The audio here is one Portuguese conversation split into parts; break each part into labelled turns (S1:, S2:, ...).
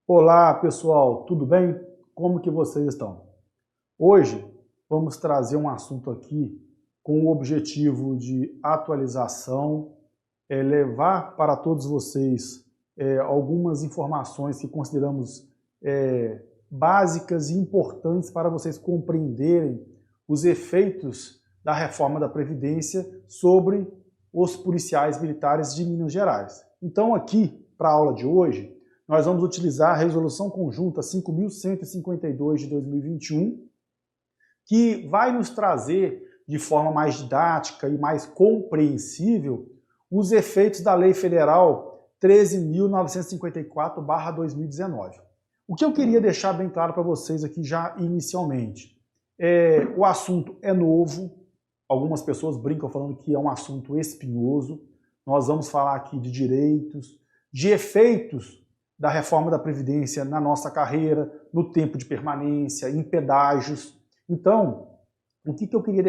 S1: Olá pessoal, tudo bem? Como que vocês estão? Hoje vamos trazer um assunto aqui com o objetivo de atualização, levar para todos vocês algumas informações que consideramos básicas e importantes para vocês compreenderem os efeitos da reforma da Previdência sobre os policiais militares de Minas Gerais. Então aqui, para a aula de hoje, nós vamos utilizar a Resolução Conjunta 5.152 de 2021, que vai nos trazer de forma mais didática e mais compreensível os efeitos da Lei Federal 13.954/2019. O que eu queria deixar bem claro para vocês aqui já inicialmente, o assunto é novo, algumas pessoas brincam falando que é um assunto espinhoso, nós vamos falar aqui de direitos, de efeitos da reforma da Previdência na nossa carreira, no tempo de permanência, em pedágios. Então, o que eu queria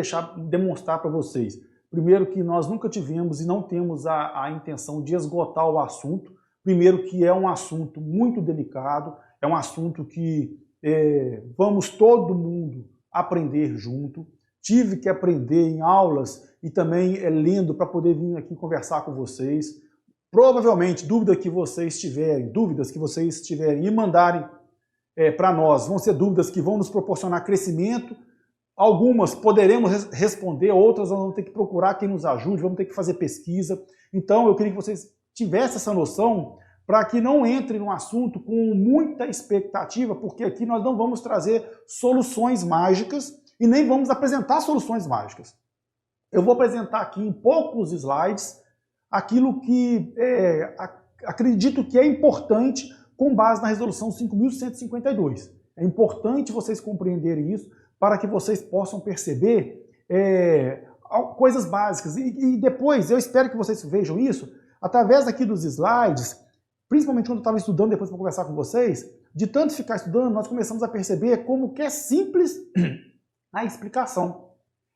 S1: demonstrar para vocês? Primeiro, que nós nunca tivemos e não temos a intenção de esgotar o assunto. Primeiro, que é um assunto muito delicado, é um assunto que vamos todo mundo aprender junto. Tive que aprender em aulas e também lendo para poder vir aqui conversar com vocês. Provavelmente, dúvidas que vocês tiverem e mandarem para nós, vão ser dúvidas que vão nos proporcionar crescimento. Algumas poderemos responder, outras vamos ter que procurar quem nos ajude, vamos ter que fazer pesquisa. Então, eu queria que vocês tivessem essa noção para que não entrem no assunto com muita expectativa, porque aqui nós não vamos trazer soluções mágicas e nem vamos apresentar soluções mágicas. Eu vou apresentar aqui em poucos slides aquilo que acredito que é importante com base na Resolução 5.152. É importante vocês compreenderem isso para que vocês possam perceber coisas básicas. E depois, eu espero que vocês vejam isso através aqui dos slides, principalmente quando eu estava estudando depois para conversar com vocês, de tanto ficar estudando, nós começamos a perceber como que é simples a explicação.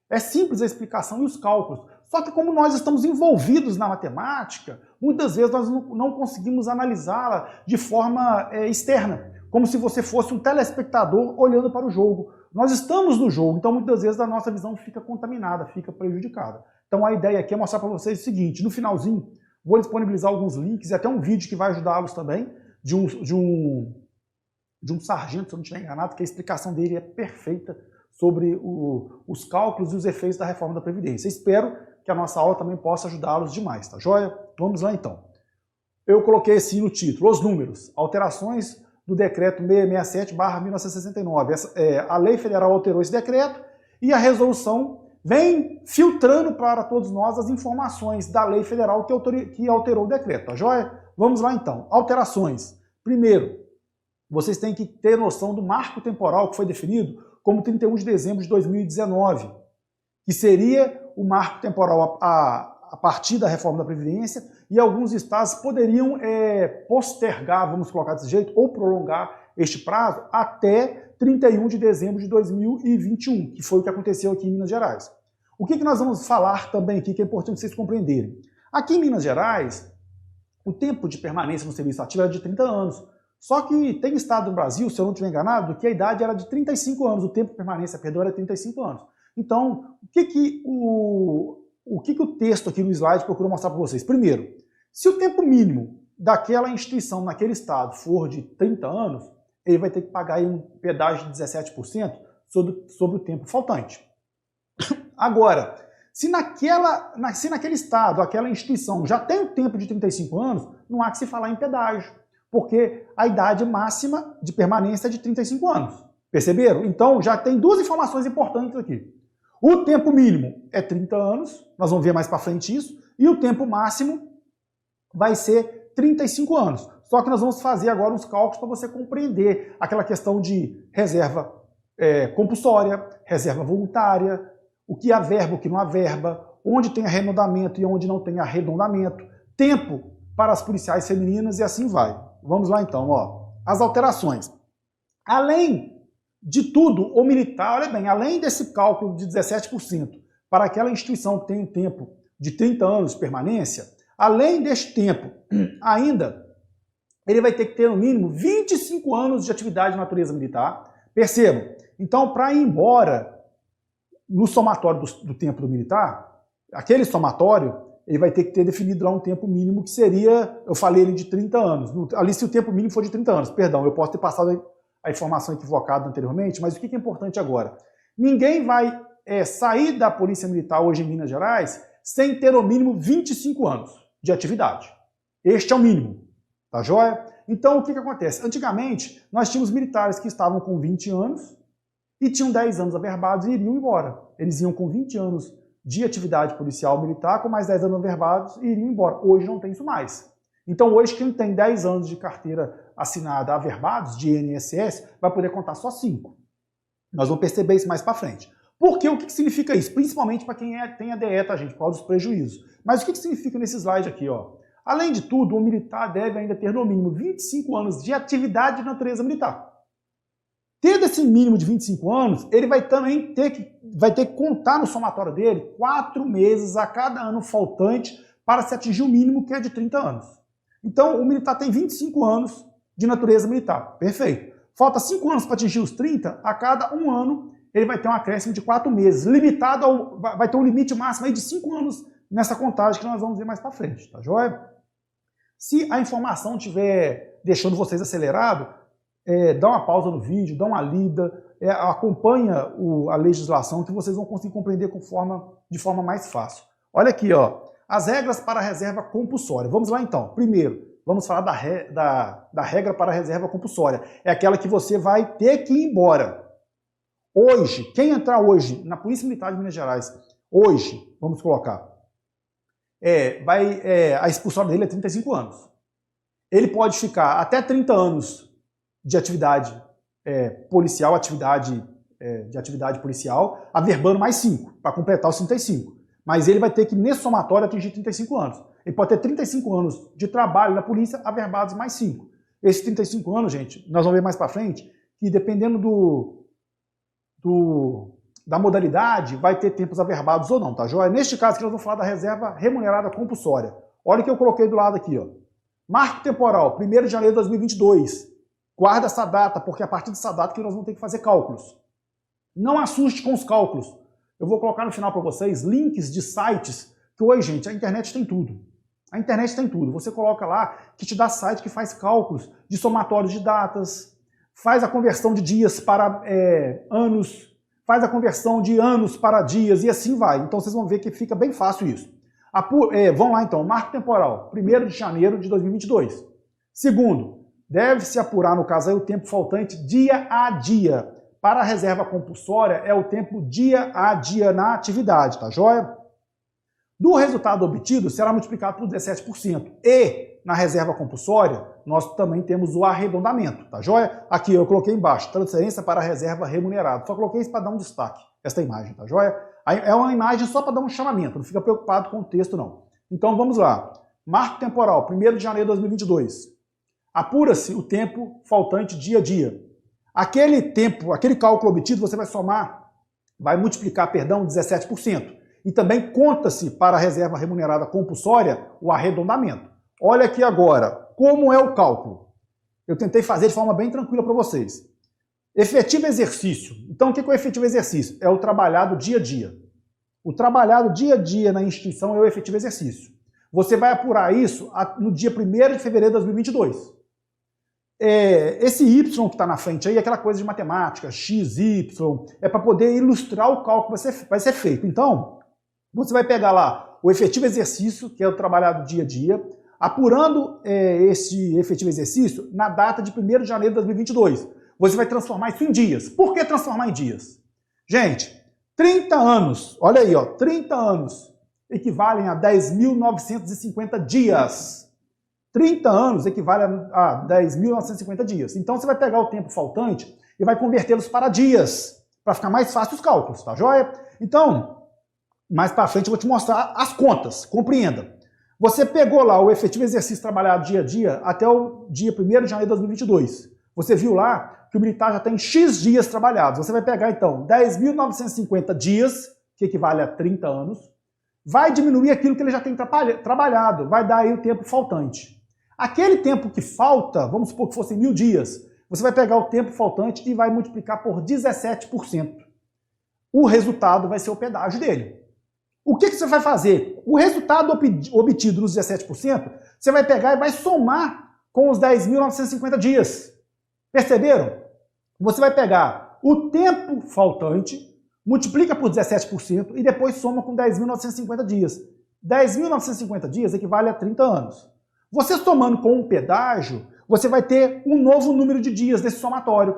S1: É simples a explicação e os cálculos. Só que como nós estamos envolvidos na matemática, muitas vezes nós não conseguimos analisá-la de forma externa, como se você fosse um telespectador olhando para o jogo. Nós estamos no jogo, então muitas vezes a nossa visão fica contaminada, fica prejudicada. Então a ideia aqui é mostrar para vocês o seguinte, no finalzinho, vou disponibilizar alguns links e até um vídeo que vai ajudá-los também, de um sargento, se eu não estiver enganado, que a explicação dele é perfeita sobre os cálculos e os efeitos da reforma da Previdência. Espero que a nossa aula também possa ajudá-los demais, tá joia? Vamos lá então. Eu coloquei assim no título, os números, alterações do decreto 667/1969. A lei federal alterou esse decreto e a resolução vem filtrando para todos nós as informações da lei federal que alterou o decreto, tá joia? Vamos lá então. Alterações. Primeiro, vocês têm que ter noção do marco temporal que foi definido como 31 de dezembro de 2019, que seria o marco temporal a partir da reforma da Previdência, e alguns estados poderiam postergar, vamos colocar desse jeito, ou prolongar este prazo até 31 de dezembro de 2021, que foi o que aconteceu aqui em Minas Gerais. O que nós vamos falar também aqui, que é importante vocês compreenderem? Aqui em Minas Gerais, o tempo de permanência no serviço ativo era de 30 anos. Só que tem estado no Brasil, se eu não estiver enganado, que a idade era de 35 anos, o tempo de permanência, perdão, era 35 anos. Então, o que o texto aqui no slide procura mostrar para vocês? Primeiro, se o tempo mínimo daquela instituição naquele estado for de 30 anos, ele vai ter que pagar aí um pedágio de 17% sobre o tempo faltante. Agora, se naquele estado, aquela instituição já tem o tempo de 35 anos, não há que se falar em pedágio, porque a idade máxima de permanência é de 35 anos. Perceberam? Então já tem duas informações importantes aqui. O tempo mínimo é 30 anos, nós vamos ver mais para frente isso, e o tempo máximo vai ser 35 anos. Só que nós vamos fazer agora uns cálculos para você compreender aquela questão de reserva compulsória, reserva voluntária, o que há verba, o que não há verba, onde tem arredondamento e onde não tem arredondamento, tempo para as policiais femininas e assim vai. Vamos lá então, ó. As alterações. Além de tudo, o militar, olha bem, além desse cálculo de 17% para aquela instituição que tem um tempo de 30 anos de permanência, além deste tempo, ainda ele vai ter que ter no mínimo 25 anos de atividade de natureza militar. Percebam, então para ir embora no somatório do tempo do militar, aquele somatório, ele vai ter que ter definido lá um tempo mínimo que seria, eu falei ele de 30 anos. Ali se o tempo mínimo for de 30 anos, perdão, eu posso ter passado a informação equivocada anteriormente, mas o que é importante agora? Ninguém vai sair da Polícia Militar hoje em Minas Gerais sem ter no mínimo 25 anos de atividade. Este é o mínimo, tá joia? Então o que acontece? Antigamente nós tínhamos militares que estavam com 20 anos e tinham 10 anos averbados e iriam embora. Eles iam com 20 anos de atividade policial militar, com mais 10 anos averbados e iriam embora. Hoje não tem isso mais. Então hoje quem tem 10 anos de carteira assinada averbados, de INSS, vai poder contar só 5. Nós vamos perceber isso mais para frente. Porque o que significa isso? Principalmente para quem tem ADE, tá, gente? Por causa dos prejuízos. Mas o que significa nesse slide aqui, ó? Além de tudo, o militar deve ainda ter no mínimo 25 anos de atividade de natureza militar. Tendo esse mínimo de 25 anos, ele vai também ter que contar no somatório dele 4 meses a cada ano faltante para se atingir o mínimo, que é de 30 anos. Então, o militar tem 25 anos de natureza militar. Perfeito. Falta 5 anos para atingir os 30, a cada 1 ano ele vai ter um acréscimo de 4 meses, limitado vai ter um limite máximo aí de 5 anos nessa contagem que nós vamos ver mais para frente, tá joia? Se a informação estiver deixando vocês acelerados, dá uma pausa no vídeo, dá uma lida, acompanha a legislação que vocês vão conseguir compreender de forma mais fácil. Olha aqui, ó, as regras para a reserva compulsória. Vamos lá então. Primeiro, vamos falar da regra para a reserva compulsória. É aquela que você vai ter que ir embora. Hoje, quem entrar hoje na Polícia Militar de Minas Gerais, hoje, vamos colocar, a expulsão dele é 35 anos. Ele pode ficar até 30 anos de atividade policial, de atividade policial, averbando mais 5, para completar os 35. Mas ele vai ter que, nesse somatório, atingir 35 anos. Ele pode ter 35 anos de trabalho na polícia, averbados mais 5. Esses 35 anos, gente, nós vamos ver mais para frente, que dependendo da modalidade, vai ter tempos averbados ou não, tá joia? Neste caso aqui, nós vamos falar da reserva remunerada compulsória. Olha o que eu coloquei do lado aqui, ó. Marco temporal, 1º de janeiro de 2022. Guarda essa data, porque é a partir dessa data que nós vamos ter que fazer cálculos. Não assuste com os cálculos. Eu vou colocar no final para vocês links de sites, que hoje, gente, a internet tem tudo. A internet tem tudo. Você coloca lá que te dá site que faz cálculos de somatórios de datas, faz a conversão de dias para anos, faz a conversão de anos para dias e assim vai. Então vocês vão ver que fica bem fácil isso. Vamos lá então, marco temporal, 1º de janeiro de 2022. Segundo, deve-se apurar, no caso aí, o tempo faltante dia a dia. Para a reserva compulsória é o tempo dia a dia na atividade, tá joia? Do resultado obtido será multiplicado por 17%. E na reserva compulsória nós também temos o arredondamento, tá joia? Aqui eu coloquei embaixo, transferência para a reserva remunerada. Só coloquei isso para dar um destaque, esta imagem, tá joia? É uma imagem só para dar um chamamento, não fica preocupado com o texto não. Então vamos lá. Marco temporal, 1º de janeiro de 2022. Apura-se o tempo faltante dia a dia. Aquele cálculo obtido você vai multiplicar, 17%. E também conta-se para a reserva remunerada compulsória o arredondamento. Olha aqui agora, como é o cálculo. Eu tentei fazer de forma bem tranquila para vocês. Efetivo exercício. Então o que é o efetivo exercício? É o trabalhado dia a dia. O trabalhado dia a dia na instituição é o efetivo exercício. Você vai apurar isso no dia 1º de fevereiro de 2022. Esse Y que está na frente aí é aquela coisa de matemática, X, Y, é para poder ilustrar o cálculo que vai ser feito. Então, você vai pegar lá o efetivo exercício, que é o trabalhado dia a dia, apurando esse efetivo exercício na data de 1º de janeiro de 2022. Você vai transformar isso em dias. Por que transformar em dias? Gente, 30 anos, olha aí, ó, 30 anos equivalem a 10.950 dias. 30 anos equivale a 10.950 dias. Então você vai pegar o tempo faltante e vai convertê-los para dias, para ficar mais fácil os cálculos, tá joia? Então, mais para frente eu vou te mostrar as contas, compreenda. Você pegou lá o efetivo exercício trabalhado dia a dia até o dia 1º de janeiro de 2022. Você viu lá que o militar já tem X dias trabalhados. Você vai pegar então 10.950 dias, que equivale a 30 anos, vai diminuir aquilo que ele já tem trabalhado, vai dar aí o tempo faltante. Aquele tempo que falta, vamos supor que fossem 1000 dias, você vai pegar o tempo faltante e vai multiplicar por 17%. O resultado vai ser o pedágio dele. O que você vai fazer? O resultado obtido nos 17%, você vai pegar e vai somar com os 10.950 dias. Perceberam? Você vai pegar o tempo faltante, multiplica por 17% e depois soma com 10.950 dias. 10.950 dias equivale a 30 anos. Você somando com um pedágio, você vai ter um novo número de dias desse somatório.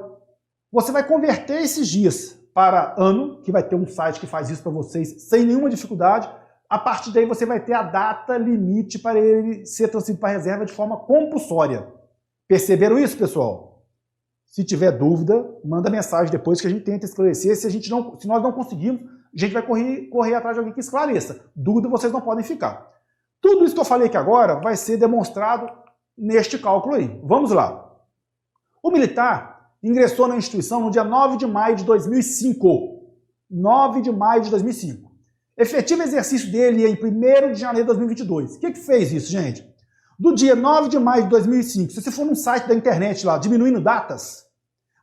S1: Você vai converter esses dias para ano, que vai ter um site que faz isso para vocês sem nenhuma dificuldade. A partir daí você vai ter a data limite para ele ser transferido para a reserva de forma compulsória. Perceberam isso, pessoal? Se tiver dúvida, manda mensagem depois que a gente tenta esclarecer. Se nós não conseguirmos, a gente vai correr atrás de alguém que esclareça. Dúvida vocês não podem ficar. Tudo isso que eu falei aqui agora vai ser demonstrado neste cálculo aí. Vamos lá. O militar ingressou na instituição no dia 9 de maio de 2005. 9 de maio de 2005. Efetivo exercício dele em 1º de janeiro de 2022. O que fez isso, gente? Do dia 9 de maio de 2005, se você for num site da internet lá, diminuindo datas,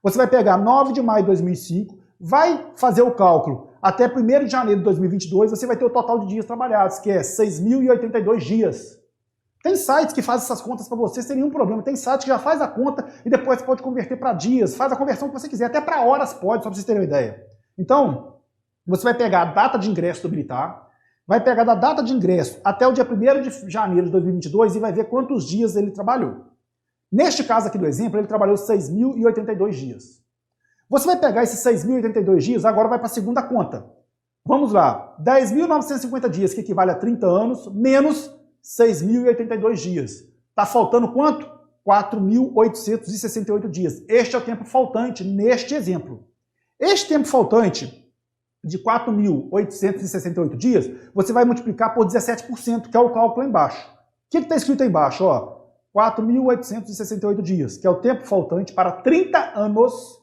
S1: você vai pegar 9 de maio de 2005, vai fazer o cálculo até 1º de janeiro de 2022, você vai ter o total de dias trabalhados, que é 6.082 dias. Tem sites que fazem essas contas para você sem nenhum problema. Tem site que já faz a conta e depois você pode converter para dias, faz a conversão que você quiser, até para horas pode, só para vocês terem uma ideia. Então, você vai pegar a data de ingresso do militar, vai pegar da data de ingresso até o dia 1º de janeiro de 2022 e vai ver quantos dias ele trabalhou. Neste caso aqui do exemplo, ele trabalhou 6.082 dias. Você vai pegar esses 6.082 dias, agora vai para a segunda conta. Vamos lá, 10.950 dias, que equivale a 30 anos, menos 6.082 dias. Está faltando quanto? 4.868 dias. Este é o tempo faltante neste exemplo. Este tempo faltante de 4.868 dias, você vai multiplicar por 17%, que é o cálculo lá embaixo. O que está escrito aí embaixo? 4.868 dias, que é o tempo faltante para 30 anos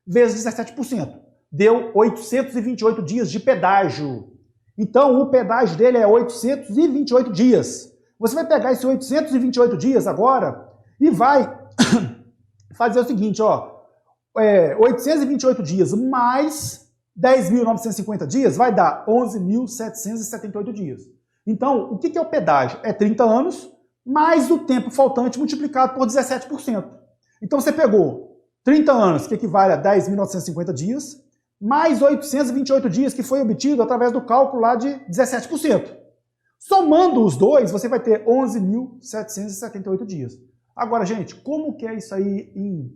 S1: vezes 17%. Deu 828 dias de pedágio. Então, o pedágio dele é 828 dias. Você vai pegar esses 828 dias agora e vai fazer o seguinte, 828 dias mais 10.950 dias vai dar 11.778 dias. Então, o que é o pedágio? É 30 anos mais o tempo faltante multiplicado por 17%. Então, você pegou 30 anos, que equivale a 10.950 dias, mais 828 dias, que foi obtido através do cálculo lá de 17%. Somando os dois, você vai ter 11.778 dias. Agora, gente, como que é isso aí em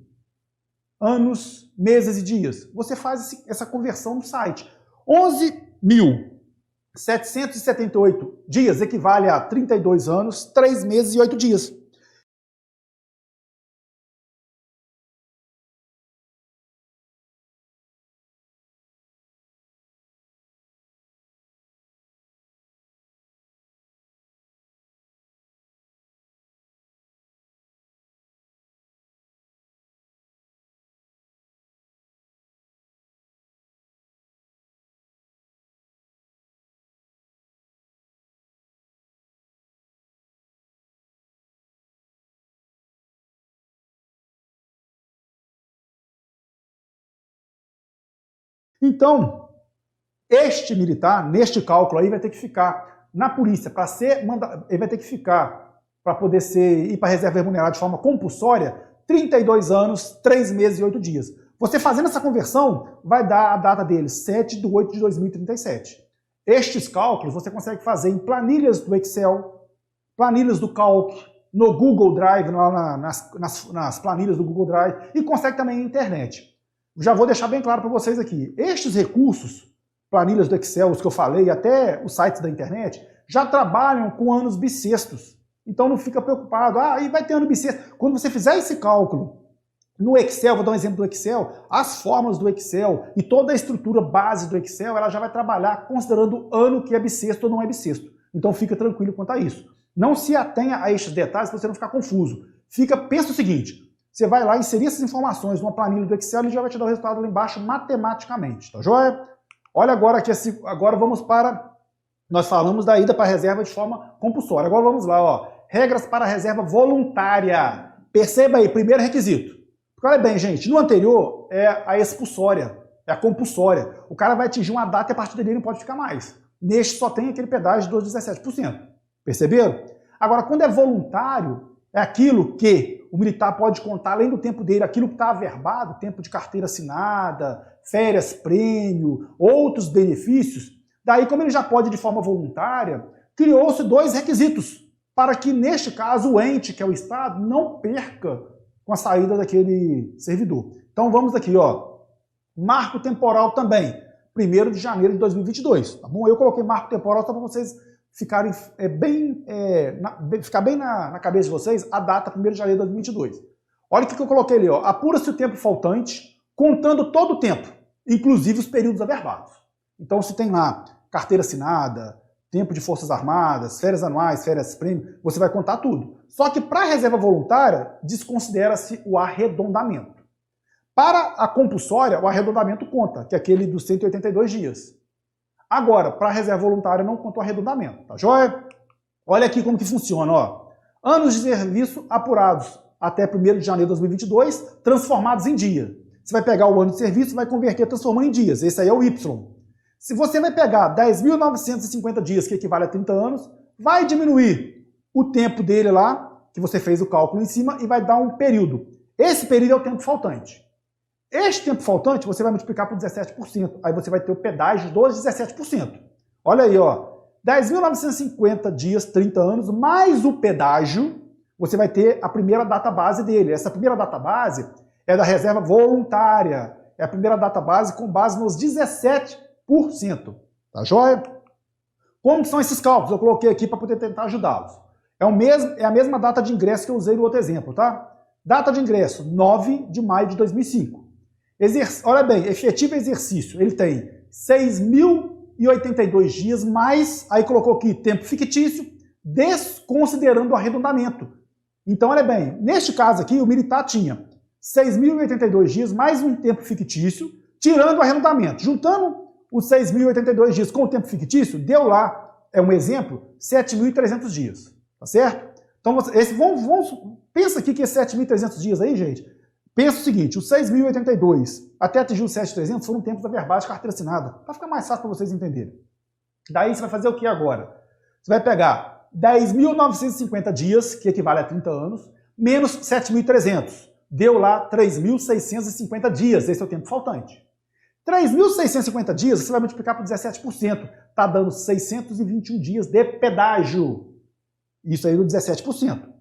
S1: anos, meses e dias? Você faz essa conversão no site. 11.778 dias equivale a 32 anos, 3 meses e 8 dias. Então, este militar, neste cálculo aí, vai ter que ficar na polícia, ele vai ter que ficar, para poder ir para a reserva remunerada de forma compulsória, 32 anos, 3 meses e 8 dias. Você fazendo essa conversão, vai dar a data dele, 7 de 8 de 2037. Estes cálculos você consegue fazer em planilhas do Excel, planilhas do Calc, no Google Drive, nas planilhas do Google Drive, e consegue também na internet. Já vou deixar bem claro para vocês aqui. Estes recursos, planilhas do Excel, os que eu falei, até os sites da internet, já trabalham com anos bissextos. Então não fica preocupado. E vai ter ano bissexto. Quando você fizer esse cálculo no Excel, vou dar um exemplo do Excel, as fórmulas do Excel e toda a estrutura base do Excel, ela já vai trabalhar considerando o ano que é bissexto ou não é bissexto. Então fica tranquilo quanto a isso. Não se atenha a estes detalhes para você não ficar confuso. Pensa o seguinte, você vai lá inserir essas informações numa planilha do Excel e já vai te dar o resultado lá embaixo matematicamente, tá joia? Olha agora aqui, agora vamos para... Nós falamos da ida para a reserva de forma compulsória. Agora vamos lá, regras para a reserva voluntária. Perceba aí, primeiro requisito. Porque olha bem, gente, no anterior é a expulsória, é a compulsória. O cara vai atingir uma data e a partir dele não pode ficar mais. Neste só tem aquele pedágio dos 17%. Perceberam? Agora, quando é voluntário, é aquilo que o militar pode contar, além do tempo dele, aquilo que está averbado, tempo de carteira assinada, férias, prêmio, outros benefícios. Daí, como ele já pode de forma voluntária, criou-se dois requisitos para que, neste caso, o ente, que é o Estado, não perca com a saída daquele servidor. Então, vamos aqui, ó. Marco temporal também, 1º de janeiro de 2022. Tá bom? Eu coloquei marco temporal só para vocês ficarem ficar bem na cabeça de vocês a data 1º de janeiro de 2022. Olha o que eu coloquei ali, ó. Apura-se o tempo faltante, contando todo o tempo, inclusive os períodos averbados. Então, se tem lá carteira assinada, tempo de Forças Armadas, férias anuais, férias prêmio, você vai contar tudo. Só que para a reserva voluntária, desconsidera-se o arredondamento. Para a compulsória, o arredondamento conta, que é aquele dos 182 dias. Agora, para a reserva voluntária não conta o arredondamento, tá joia? Olha aqui como que funciona, ó. Anos de serviço apurados até 1º de janeiro de 2022, transformados em dia. Você vai pegar o ano de serviço e vai converter transformando em dias. Esse aí é o Y. Se você vai pegar 10.950 dias, que equivale a 30 anos, vai diminuir o tempo dele lá, que você fez o cálculo em cima, e vai dar um período. Esse período é o tempo faltante. Este tempo faltante você vai multiplicar por 17%. Aí você vai ter o pedágio dos 17%. Olha aí, ó. 10.950 dias, 30 anos, mais o pedágio, você vai ter a primeira data base dele. Essa primeira data base é da reserva voluntária. É a primeira data base com base nos 17%. Tá joia? Como são esses cálculos? Eu coloquei aqui para poder tentar ajudá-los. É a mesma data de ingresso que eu usei no outro exemplo, tá? Data de ingresso, 9 de maio de 2005. Olha bem, efetivo exercício, ele tem 6.082 dias, mais, aí colocou aqui tempo fictício, desconsiderando o arredondamento. Então, olha bem, neste caso aqui, o militar tinha 6.082 dias, mais um tempo fictício, tirando o arredondamento. Juntando os 6.082 dias com o tempo fictício, deu lá, é um exemplo, 7.300 dias, tá certo? Então, pensa aqui que esses 7.300 dias aí, gente, pensa o seguinte, os 6.082 até atingir os 7.300 foram tempos averbados de carteira assinada. Para ficar mais fácil para vocês entenderem. Daí você vai fazer o que agora? Você vai pegar 10.950 dias, que equivale a 30 anos, menos 7.300. Deu lá 3.650 dias, esse é o tempo faltante. 3.650 dias você vai multiplicar por 17%. Está dando 621 dias de pedágio. Isso aí do 17%.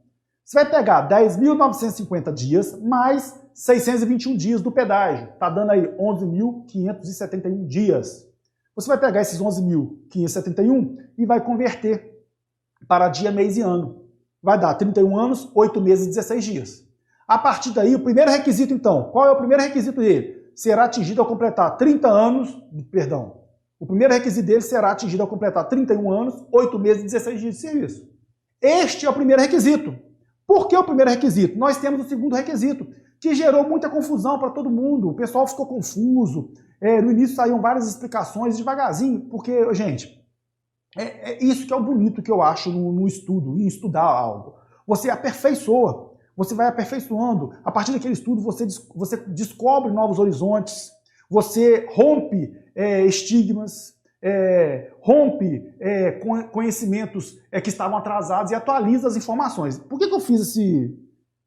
S1: Você vai pegar 10.950 dias mais 621 dias do pedágio. Está dando aí 11.571 dias. Você vai pegar esses 11.571 e vai converter para dia, mês e ano. Vai dar 31 anos, 8 meses e 16 dias. A partir daí, o primeiro requisito, então, qual é o primeiro requisito dele? Será atingido ao completar 30 anos, perdão, o primeiro requisito dele será atingido ao completar 31 anos, 8 meses e 16 dias de serviço. Este é o primeiro requisito. Por que o primeiro requisito? Nós temos o segundo requisito, que gerou muita confusão para todo mundo. O pessoal ficou confuso. No início saíam várias explicações devagarzinho, porque, gente, é isso que é o bonito que eu acho no estudo, em estudar algo. Você aperfeiçoa, você vai aperfeiçoando. A partir daquele estudo você descobre novos horizontes, você rompe estigmas, rompe conhecimentos que estavam atrasados e atualiza as informações. Por que eu fiz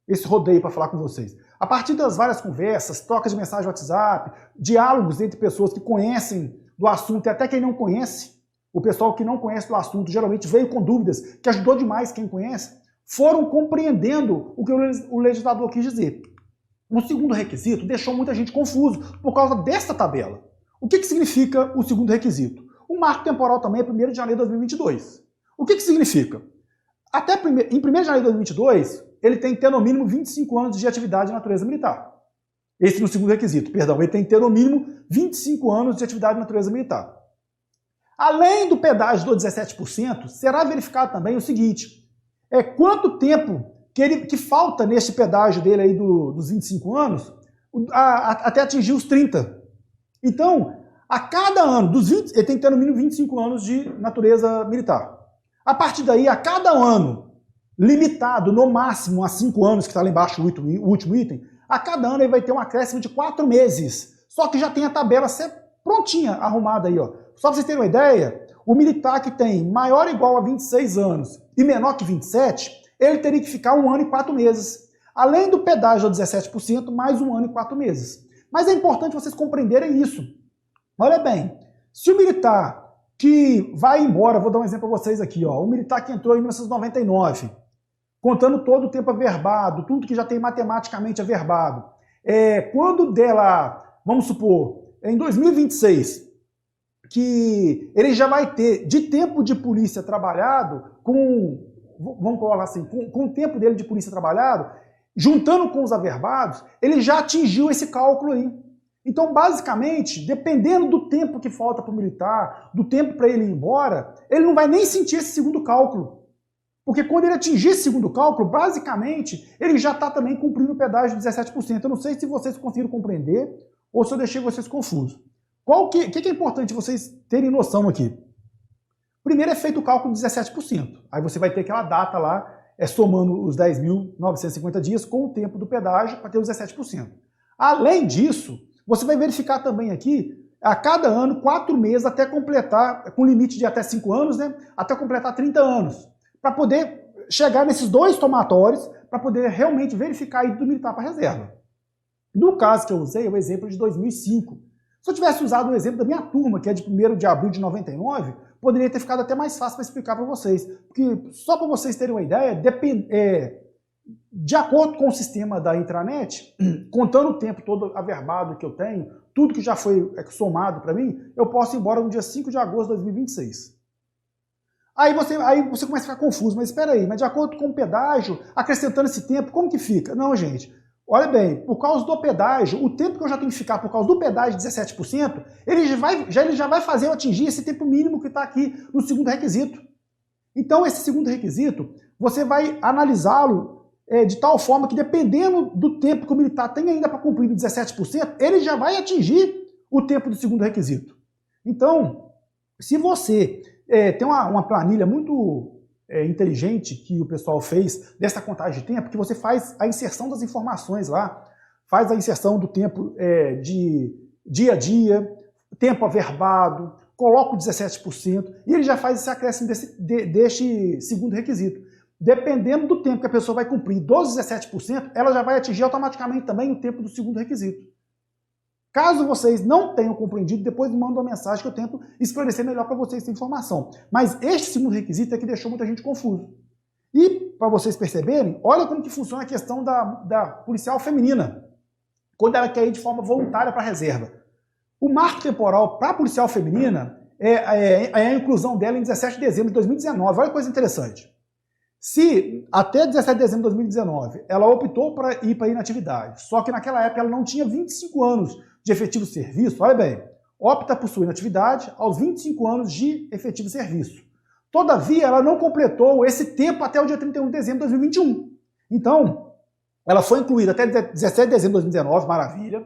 S1: esse rodeio para falar com vocês? A partir das várias conversas, trocas de mensagem no WhatsApp, diálogos entre pessoas que conhecem do assunto e até quem não conhece, o pessoal que não conhece do assunto geralmente veio com dúvidas, que ajudou demais quem conhece, foram compreendendo o que o legislador quis dizer. O segundo requisito deixou muita gente confuso por causa desta tabela. O que significa o segundo requisito? O marco temporal também é 1º de janeiro de 2022. O que significa? Em 1º de janeiro de 2022, ele tem que ter no mínimo 25 anos de atividade de natureza militar. Esse no segundo requisito, perdão, ele tem que ter no mínimo 25 anos de atividade de natureza militar. Além do pedágio do 17%, será verificado também o seguinte, quanto tempo que falta nesse pedágio dele aí dos 25 anos até atingir os 30. Então, a cada ano, ele tem que ter no mínimo 25 anos de natureza militar. A partir daí, a cada ano limitado no máximo a 5 anos, que está lá embaixo o último item, a cada ano ele vai ter um acréscimo de 4 meses. Só que já tem a tabela prontinha, arrumada aí, ó. Só para vocês terem uma ideia, o militar que tem maior ou igual a 26 anos e menor que 27, ele teria que ficar 1 ano e 4 meses. Além do pedágio de 17%, mais 1 ano e 4 meses. Mas é importante vocês compreenderem isso. Olha bem, se o militar que vai embora, vou dar um exemplo para vocês aqui, ó, o militar que entrou em 1999, contando todo o tempo averbado, tudo que já tem matematicamente averbado, quando der lá, vamos supor, em 2026, que ele já vai ter de tempo de polícia trabalhado, vamos colocar assim, com o tempo dele de polícia trabalhado, juntando com os averbados, ele já atingiu esse cálculo aí. Então, basicamente, dependendo do tempo que falta para o militar, do tempo para ele ir embora, ele não vai nem sentir esse segundo cálculo. Porque quando ele atingir esse segundo cálculo, basicamente, ele já está também cumprindo o pedágio de 17%. Eu não sei se vocês conseguiram compreender ou se eu deixei vocês confusos. O que é importante vocês terem noção aqui? Primeiro é feito o cálculo de 17%. Aí você vai ter aquela data lá, somando os 10.950 dias com o tempo do pedágio para ter os 17%. Além disso, você vai verificar também aqui, a cada ano, 4 meses até completar, com limite de até 5 anos, né? Até completar 30 anos. Para poder chegar nesses 2 somatórios, para poder realmente verificar a ida do militar para a reserva. No caso que eu usei, é o exemplo de 2005. Se eu tivesse usado o exemplo da minha turma, que é de 1º de abril de 99, poderia ter ficado até mais fácil para explicar para vocês. Porque, só para vocês terem uma ideia, de acordo com o sistema da intranet, contando o tempo todo averbado que eu tenho, tudo que já foi somado para mim, eu posso ir embora no dia 5 de agosto de 2026. Aí você começa a ficar confuso, mas espera aí, mas de acordo com o pedágio, acrescentando esse tempo, como que fica? Não, gente, olha bem, por causa do pedágio, o tempo que eu já tenho que ficar por causa do pedágio de 17%, ele já vai fazer eu atingir esse tempo mínimo que está aqui no segundo requisito. Então, esse segundo requisito, você vai analisá-lo de tal forma que, dependendo do tempo que o militar tem ainda para cumprir de 17%, ele já vai atingir o tempo do segundo requisito. Então, se você tem uma planilha muito inteligente que o pessoal fez dessa contagem de tempo, que você faz a inserção das informações lá, faz a inserção do tempo de dia a dia, tempo averbado, coloca o 17% e ele já faz esse acréscimo deste segundo requisito. Dependendo do tempo que a pessoa vai cumprir dos 17%, ela já vai atingir automaticamente também o tempo do segundo requisito. Caso vocês não tenham compreendido, depois me mandam uma mensagem que eu tento esclarecer melhor para vocês essa informação. Mas este segundo requisito é que deixou muita gente confuso. E, para vocês perceberem, olha como que funciona a questão da policial feminina, quando ela quer ir de forma voluntária para a reserva. O marco temporal para a policial feminina é a inclusão dela em 17 de dezembro de 2019. Olha que coisa interessante. Se até 17 de dezembro de 2019 ela optou para ir para inatividade, só que naquela época ela não tinha 25 anos de efetivo serviço, olha bem, opta por sua inatividade aos 25 anos de efetivo serviço. Todavia, ela não completou esse tempo até o dia 31 de dezembro de 2021. Então, ela foi incluída até 17 de dezembro de 2019, maravilha.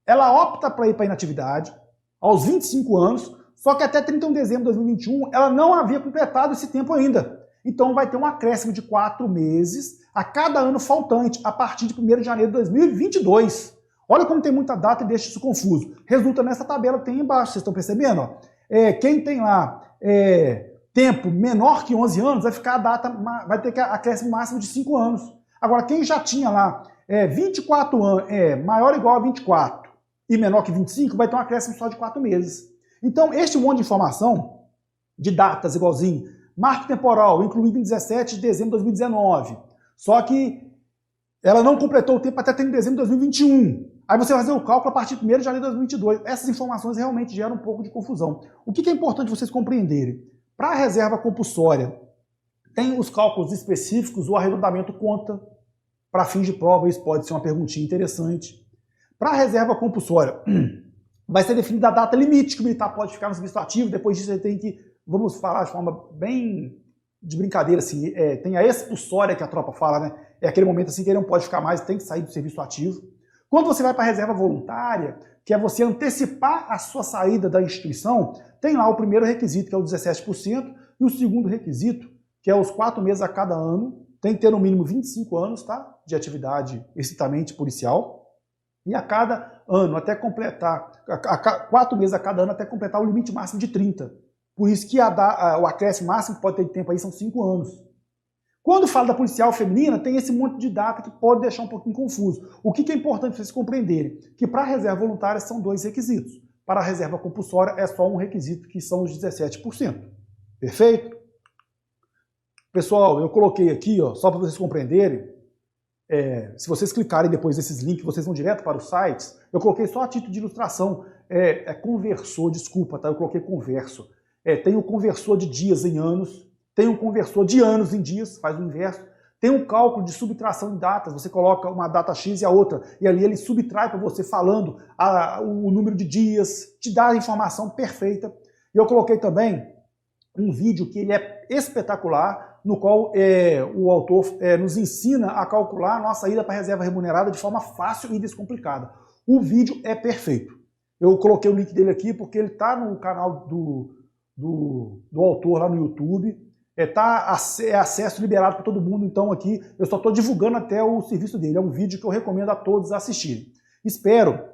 S1: Ela opta para ir para inatividade aos 25 anos, só que até 31 de dezembro de 2021 ela não havia completado esse tempo ainda. Então vai ter um acréscimo de 4 meses a cada ano faltante, a partir de 1º de janeiro de 2022. Olha como tem muita data e deixa isso confuso. Resulta nessa tabela que tem embaixo, vocês estão percebendo? Ó? Quem tem lá tempo menor que 11 anos, vai ficar a data, vai ter que acréscimo máximo de 5 anos. Agora, quem já tinha lá 24 anos, maior ou igual a 24 e menor que 25, vai ter um acréscimo só de 4 meses. Então, este monte de informação, de datas igualzinho, marco temporal, incluído em 17 de dezembro de 2019. Só que ela não completou o tempo até 30 de dezembro de 2021. Aí você vai fazer o cálculo a partir de 1º de janeiro de 2022. Essas informações realmente geram um pouco de confusão. O que é importante vocês compreenderem? Para a reserva compulsória, tem os cálculos específicos, o arredondamento conta. Para fins de prova, isso pode ser uma perguntinha interessante. Para a reserva compulsória, vai ser definida a data limite que o militar pode ficar no serviço ativo. Depois disso, ele tem que, vamos falar de forma bem de brincadeira, assim, tem a expulsória que a tropa fala, né? É aquele momento assim que ele não pode ficar mais, tem que sair do serviço ativo. Quando você vai para a reserva voluntária, que é você antecipar a sua saída da instituição, tem lá o primeiro requisito, que é o 17%, e o segundo requisito, que é os 4 meses a cada ano, tem que ter no mínimo 25 anos, tá? De atividade estritamente policial. E a cada ano, até completar, 4 meses a cada ano, até completar o limite máximo de 30. Por isso que o acréscimo máximo que pode ter de tempo aí são 5 anos. Quando fala da policial feminina, tem esse monte de data que pode deixar um pouquinho confuso. O que é importante vocês compreenderem? Que para a reserva voluntária são 2 requisitos. Para a reserva compulsória é só um requisito, que são os 17%. Perfeito? Pessoal, eu coloquei aqui, ó, só para vocês compreenderem, se vocês clicarem depois nesses links, vocês vão direto para os sites. Eu coloquei só a título de ilustração. Conversor, desculpa, tá? Eu coloquei converso. Tem o conversor de dias em anos, tem o conversor de anos em dias, faz o inverso. Tem um cálculo de subtração em datas, você coloca uma data X e a outra, e ali ele subtrai para você falando o número de dias, te dá a informação perfeita. E eu coloquei também um vídeo que ele é espetacular, no qual o autor nos ensina a calcular a nossa ida para a reserva remunerada de forma fácil e descomplicada. O vídeo é perfeito. Eu coloquei o link dele aqui porque ele está no canal do autor lá no YouTube. Acesso liberado para todo mundo, então aqui eu só estou divulgando até o serviço dele. É um vídeo que eu recomendo a todos assistirem. Espero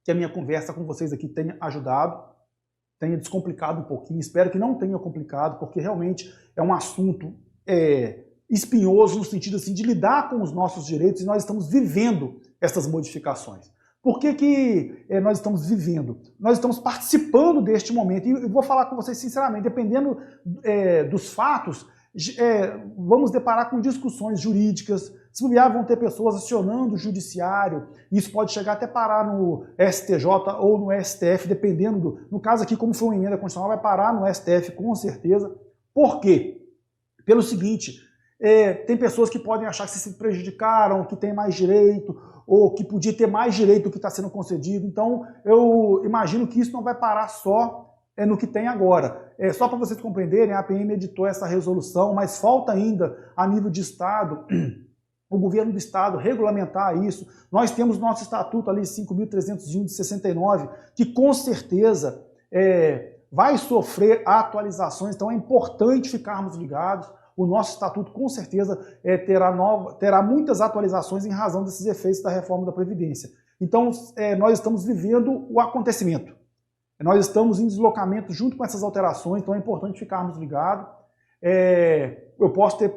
S1: que a minha conversa com vocês aqui tenha ajudado, tenha descomplicado um pouquinho. Espero que não tenha complicado, porque realmente é um assunto espinhoso no sentido assim, de lidar com os nossos direitos, e nós estamos vivendo essas modificações. Por que nós estamos vivendo? Nós estamos participando deste momento, e eu vou falar com vocês sinceramente, dependendo dos fatos, vamos deparar com discussões jurídicas, se bobear, vão ter pessoas acionando o judiciário, isso pode chegar até parar no STJ ou no STF, dependendo no caso aqui, como foi uma emenda constitucional, vai parar no STF com certeza. Por quê? Pelo seguinte, tem pessoas que podem achar que se prejudicaram, que tem mais direito, ou que podia ter mais direito do que está sendo concedido. Então, eu imagino que isso não vai parar só no que tem agora. Só para vocês compreenderem, a APM editou essa resolução, mas falta ainda, a nível de Estado, o governo do Estado regulamentar isso. Nós temos nosso estatuto ali, 5.301 de 69, que com certeza vai sofrer atualizações, então é importante ficarmos ligados. O nosso estatuto com certeza terá muitas atualizações em razão desses efeitos da reforma da Previdência. Então nós estamos vivendo o acontecimento. Nós estamos em deslocamento junto com essas alterações, então é importante ficarmos ligados. Eu posso ter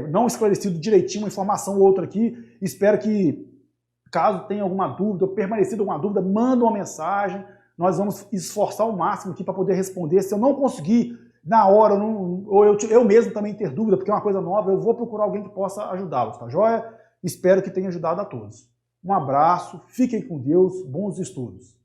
S1: não esclarecido direitinho uma informação ou outra aqui. Espero que, caso tenha alguma dúvida, ou permanecido alguma dúvida, manda uma mensagem. Nós vamos esforçar o máximo aqui para poder responder. Se eu não conseguir na hora, ou eu mesmo também ter dúvida, porque é uma coisa nova, eu vou procurar alguém que possa ajudá-los, tá joia? Espero que tenha ajudado a todos. Um abraço, fiquem com Deus, bons estudos.